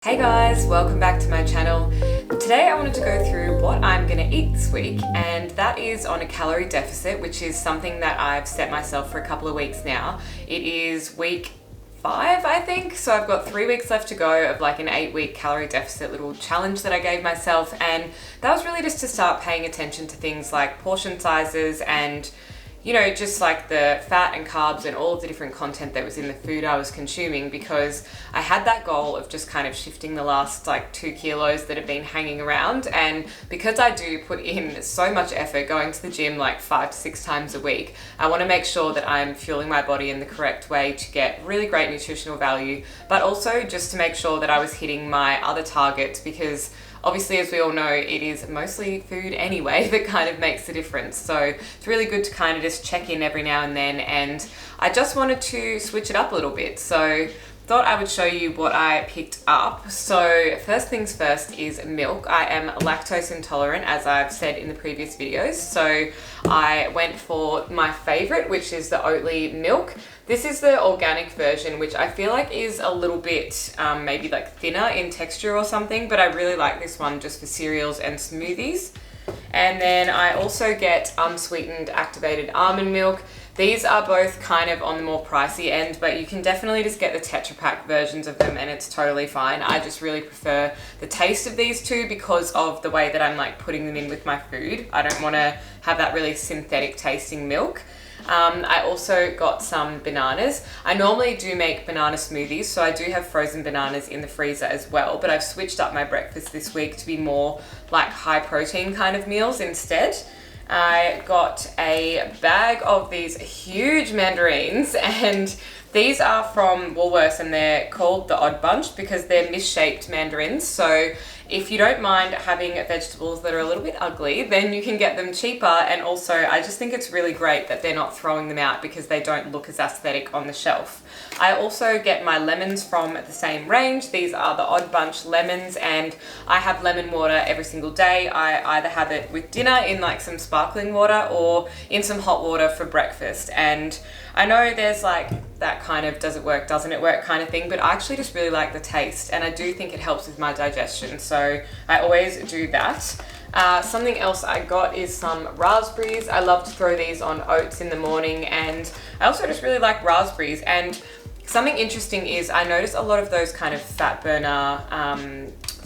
Hey guys, welcome back to my channel. Today I wanted to go through what I'm gonna eat this week, and that is on a calorie deficit, which is something that I've set myself for a couple of weeks now. It is week 5, I think, so I've got 3 weeks left to go of like an 8-week calorie deficit little challenge that I gave myself, and that was really just to start paying attention to things like portion sizes and just like the fat and carbs and all of the different content that was in the food I was consuming, because I had that goal of just kind of shifting the last like 2 kilos that have been hanging around. And because I do put in so much effort going to the gym like 5 to 6 times a week, I want to make sure that I'm fueling my body in the correct way to get really great nutritional value, but also just to make sure that I was hitting my other targets, because obviously, as we all know, it is mostly food anyway that kind of makes the difference. So it's really good to kind of just check in every now and then, and I just wanted to switch it up a little bit. So thought I would show you what I picked up. So first things first is milk. I am lactose intolerant, as I've said in the previous videos. So I went for my favorite, which is the Oatly milk. This is the organic version, which I feel like is a little bit maybe like thinner in texture or something, but I really like this one just for cereals and smoothies. And then I also get unsweetened activated almond milk. These are both kind of on the more pricey end, but you can definitely just get the Tetra Pak versions of them and it's totally fine. I just really prefer the taste of these two because of the way that I'm like putting them in with my food. I don't want to have that really synthetic tasting milk. I also got some bananas. I normally do make banana smoothies, so I do have frozen bananas in the freezer as well, but I've switched up my breakfast this week to be more like high protein kind of meals instead. I got a bag of these huge mandarins, and these are from Woolworths and they're called the Odd Bunch because they're misshaped mandarins. So if you don't mind having vegetables that are a little bit ugly, then you can get them cheaper. And also I just think it's really great that they're not throwing them out because they don't look as aesthetic on the shelf. I also get my lemons from the same range. These are the Odd Bunch lemons, and I have lemon water every single day. I either have it with dinner in like some sparkling water or in some hot water for breakfast. And I know there's like that kind of does it work, doesn't it work kind of thing, but I actually just really like the taste, and I do think it helps with my digestion, so I always do that. Something else I got is some raspberries. I love to throw these on oats in the morning, and I also just really like raspberries. And something interesting is I notice a lot of those kind of fat burner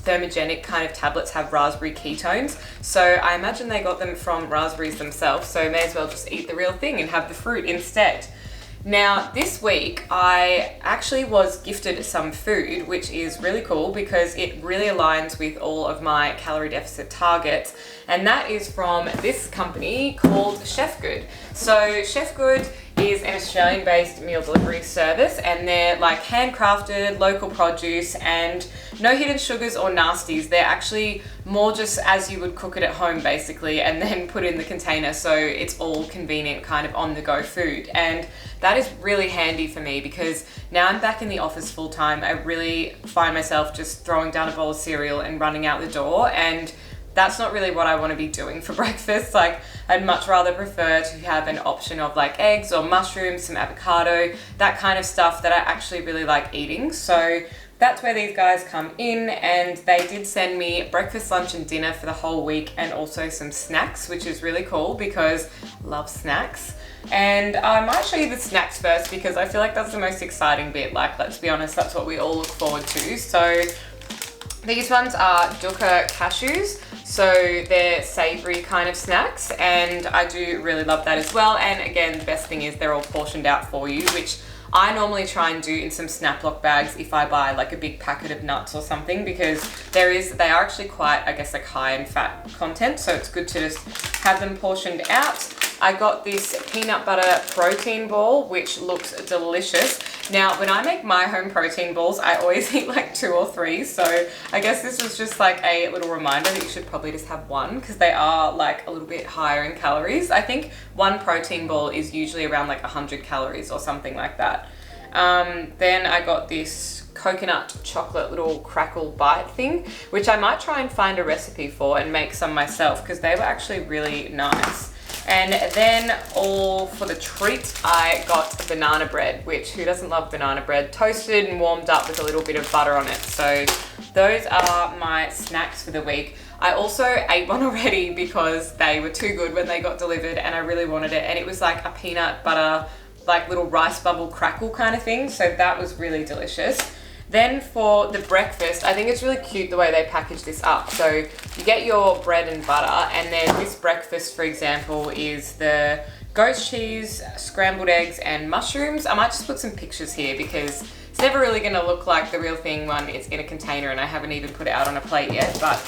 thermogenic kind of tablets have raspberry ketones, so I imagine they got them from raspberries themselves, so may as well just eat the real thing and have the fruit instead. Now this week I actually was gifted some food, which is really cool because it really aligns with all of my calorie deficit targets, and that is from this company called Chefgood. So Chefgood is an Australian-based meal delivery service, and they're like handcrafted, local produce, and no hidden sugars or nasties. They're actually more just as you would cook it at home basically, and then put in the container, so it's all convenient kind of on-the-go food. And that is really handy for me because now I'm back in the office full-time. I really find myself just throwing down a bowl of cereal and running out the door, and that's not really what I want to be doing for breakfast. Like, I'd much rather prefer to have an option of like eggs or mushrooms, some avocado, that kind of stuff that I actually really like eating. So that's where these guys come in, and they did send me breakfast, lunch and dinner for the whole week, and also some snacks, which is really cool because I love snacks. And I might show you the snacks first because I feel like that's the most exciting bit. Like, let's be honest, that's what we all look forward to. So these ones are Dukkha cashews, so they're savory kind of snacks, and I do really love that as well. And again, the best thing is they're all portioned out for you, which I normally try and do in some Snaplock bags if I buy like a big packet of nuts or something, because they are actually quite, I guess, like high in fat content, so it's good to just have them portioned out. I got this peanut butter protein ball, which looks delicious. Now, when I make my home protein balls, I always eat like 2 or 3. So I guess this was just like a little reminder that you should probably just have one because they are like a little bit higher in calories. I think one protein ball is usually around like 100 calories or something like that. Then I got this coconut chocolate little crackle bite thing, which I might try and find a recipe for and make some myself because they were actually really nice. And then all for the treat, I got banana bread, which who doesn't love banana bread? Toasted and warmed up with a little bit of butter on it. So those are my snacks for the week. I also ate one already because they were too good when they got delivered and I really wanted it. And it was like a peanut butter, like little rice bubble crackle kind of thing. So that was really delicious. Then for the breakfast, I think it's really cute the way they package this up. So you get your bread and butter, and then this breakfast, for example, is the goat's cheese, scrambled eggs, and mushrooms. I might just put some pictures here because it's never really gonna look like the real thing when it's in a container and I haven't even put it out on a plate yet, but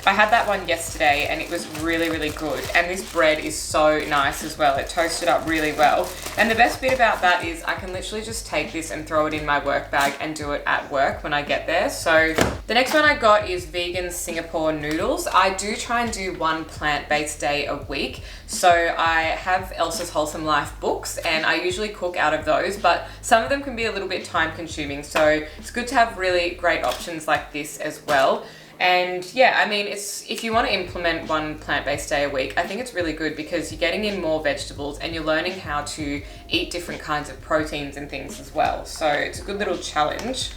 I had that one yesterday and it was really, really good. And this bread is so nice as well. It toasted up really well. And the best bit about that is I can literally just take this and throw it in my work bag and do it at work when I get there. So the next one I got is vegan Singapore noodles. I do try and do one plant-based day a week. So I have Elsa's Wholesome Life books and I usually cook out of those, but some of them can be a little bit time consuming. So it's good to have really great options like this as well. And yeah, I mean, if you want to implement one plant-based day a week, I think it's really good because you're getting in more vegetables and you're learning how to eat different kinds of proteins and things as well. So it's a good little challenge.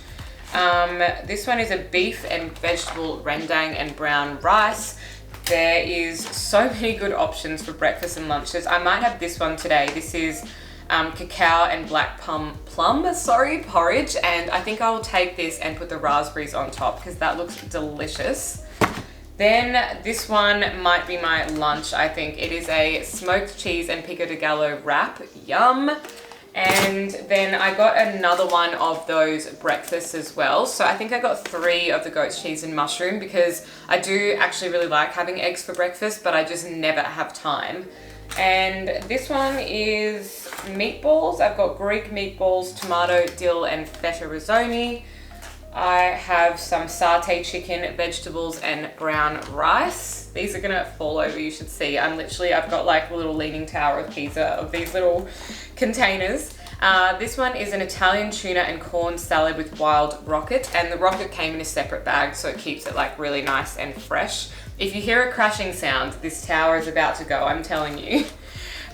This one is a beef and vegetable rendang and brown rice. There is so many good options for breakfast and lunches. I might have this one today. This is cacao and black plum porridge, and I think I will take this and put the raspberries on top because that looks delicious. Then this one might be my lunch, I think. It is a smoked cheese and pico de gallo wrap. Yum. And then I got another one of those breakfasts as well. So I think I got 3 of the goat's cheese and mushroom because I do actually really like having eggs for breakfast, but I just never have time. And this one is meatballs. I've got Greek meatballs, tomato, dill, and feta risotto. I have some satay chicken, vegetables, and brown rice. These are gonna fall over, you should see. I've got like a little leaning tower of Pisa of these little containers. This one is an Italian tuna and corn salad with wild rocket, and the rocket came in a separate bag, so it keeps it like really nice and fresh. If you hear a crashing sound, this tower is about to go, I'm telling you.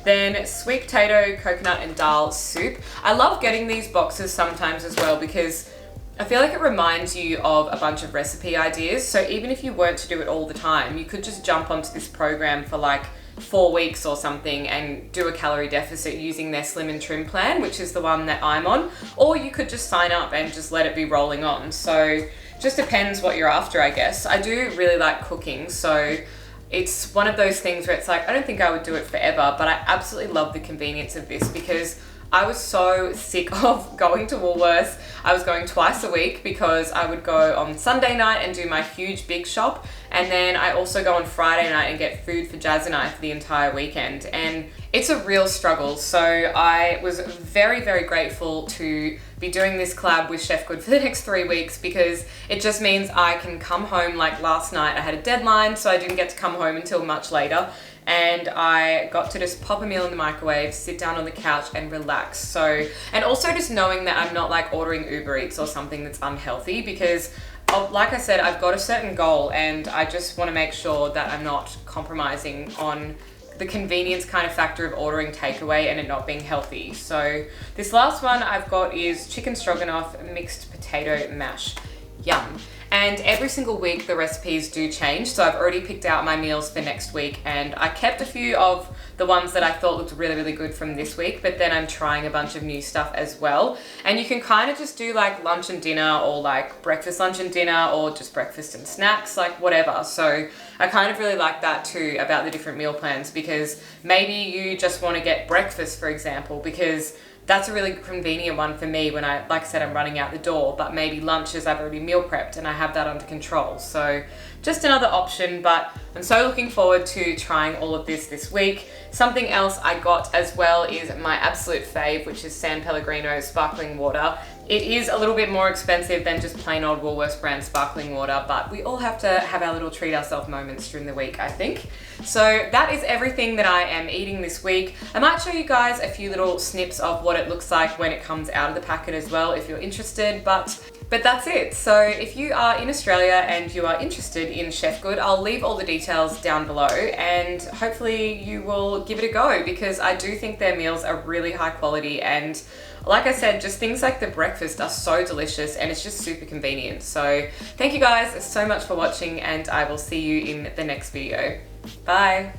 Then sweet potato, coconut, and dal soup. I love getting these boxes sometimes as well because I feel like it reminds you of a bunch of recipe ideas. So even if you weren't to do it all the time, you could just jump onto this program for like 4 weeks or something and do a calorie deficit using their Slim and Trim plan, which is the one that I'm on. Or you could just sign up and just let it be rolling on. So just depends what you're after, I guess. I do really like cooking, so it's one of those things where it's like, I don't think I would do it forever, but I absolutely love the convenience of this because I was so sick of going to Woolworths. I was going twice a week because I would go on Sunday night and do my huge big shop. And then I also go on Friday night and get food for Jazz and I for the entire weekend. And it's a real struggle. So I was very, very grateful to be doing this collab with Chefgood for the next 3 weeks because it just means I can come home. Like last night I had a deadline, so I didn't get to come home until much later. And I got to just pop a meal in the microwave, sit down on the couch and relax. So, and also just knowing that I'm not like ordering Uber Eats or something that's unhealthy because like I said, I've got a certain goal and I just want to make sure that I'm not compromising on the convenience kind of factor of ordering takeaway and it not being healthy. So this last one I've got is chicken stroganoff mixed potato mash. Yum. And every single week the recipes do change, so I've already picked out my meals for next week and I kept a few of the ones that I thought looked really, really good from this week, but then I'm trying a bunch of new stuff as well. And you can kind of just do like lunch and dinner or like breakfast, lunch and dinner or just breakfast and snacks, like whatever. So I kind of really like that too about the different meal plans because maybe you just want to get breakfast, for example, because that's a really convenient one for me when like I said, I'm running out the door, but maybe lunches I've already meal prepped and I have that under control. So just another option, but I'm so looking forward to trying all of this week. Something else I got as well is my absolute fave, which is San Pellegrino sparkling water. It is a little bit more expensive than just plain old Woolworths brand sparkling water, but we all have to have our little treat ourselves moments during the week, I think. So that is everything that I am eating this week. I might show you guys a few little snips of what it looks like when it comes out of the packet as well, if you're interested, but But that's it. So if you are in Australia and you are interested in Chefgood, I'll leave all the details down below and hopefully you will give it a go, because I do think their meals are really high quality, and like I said, just things like the breakfast are so delicious and it's just super convenient. So thank you guys so much for watching, and I will see you in the next video. Bye.